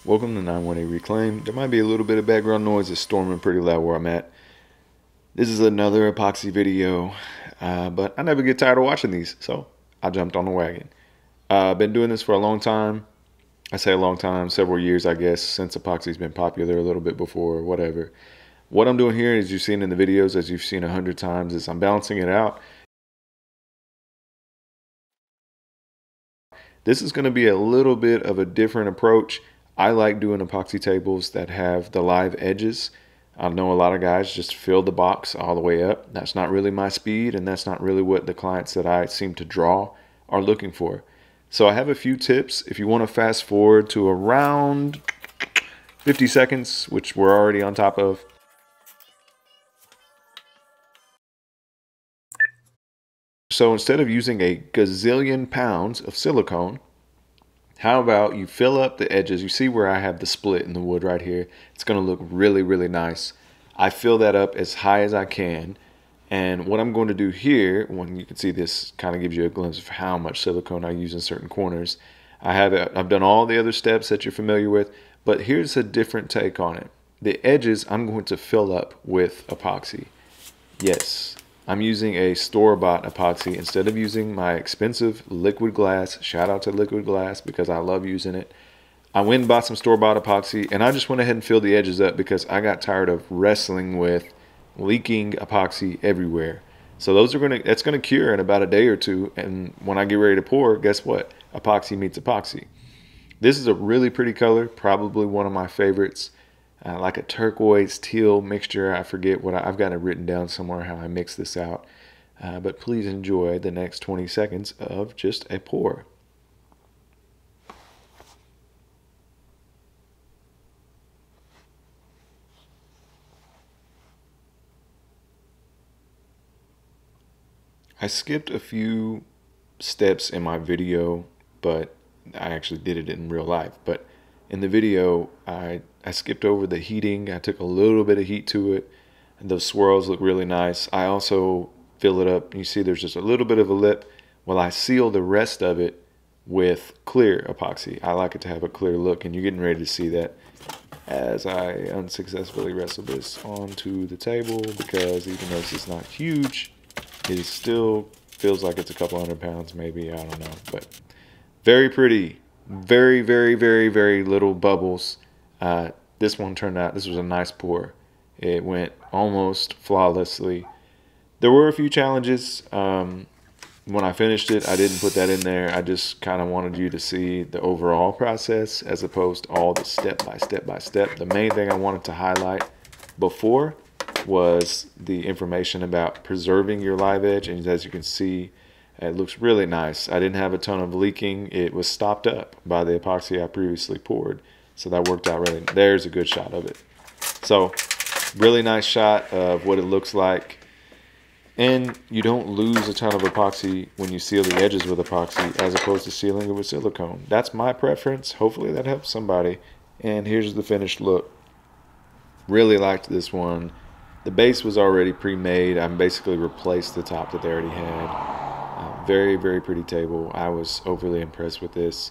Welcome to 918 Reclaim. There might be a little bit of background noise. It's storming pretty loud where I'm at. This is another epoxy video, but I never get tired of watching these, so I jumped on the wagon. I've been doing this for a long time. I say a long time, several years, I guess, since epoxy's been popular, a little bit before, whatever. What I'm doing here, as you've seen in the videos, as you've seen 100 times, is I'm balancing it out. This is going to be a little bit of a different approach. I like doing epoxy tables that have the live edges. I know a lot of guys just fill the box all the way up. That's not really my speed, and that's not really what the clients that I seem to draw are looking for. So I have a few tips. If you want to fast forward to around 50 seconds, which we're already on top of. So instead of using a gazillion pounds of silicone, how about you fill up the edges? You see where I have the split in the wood right here. It's going to look really, really nice. I fill that up as high as I can. And what I'm going to do here, when you can see this kind of gives you a glimpse of how much silicone I use in certain corners. I've done all the other steps that you're familiar with, but here's a different take on it. The edges I'm going to fill up with epoxy. Yes, I'm using a store-bought epoxy instead of using my expensive liquid glass. Shout out to liquid glass because I love using it. I went and bought some store-bought epoxy, and I just went ahead and filled the edges up because I got tired of wrestling with leaking epoxy everywhere. So that's gonna cure in about a day or two, and when I get ready to pour, guess what? Epoxy meets epoxy. This is a really pretty color, probably one of my favorites. Like a turquoise teal mixture. I forget what I've got it written down somewhere how I mix this out. But please enjoy the next 20 seconds of just a pour. I skipped a few steps in my video, but I actually did it in real life. But in the video, I skipped over the heating. I took a little bit of heat to it, and those swirls look really nice. I also fill it up. You see there's just a little bit of a lip. Well, I seal the rest of it with clear epoxy. I like it to have a clear look, and you're getting ready to see that as I unsuccessfully wrestle this onto the table, because even though this is not huge, it still feels like it's a couple hundred pounds, maybe, I don't know. But very pretty. Very, very, very, very little bubbles. This one turned out, this was a nice pour. It went almost flawlessly. There were a few challenges. When I finished it, I didn't put that in there. I just kind of wanted you to see the overall process as opposed to all the step by step by step. The main thing I wanted to highlight before was the information about preserving your live edge, and as you can see, it looks really nice. I didn't have a ton of leaking. It was stopped up by the epoxy I previously poured, so that worked out really. There's a good shot of it. So really nice shot of what it looks like, and you don't lose a ton of epoxy when you seal the edges with epoxy as opposed to sealing it with silicone. That's my preference. Hopefully that helps somebody. And here's the finished look. Really liked this one. The base was already pre-made. I basically replaced the top that they already had. Very, very pretty table. I was overly impressed with this.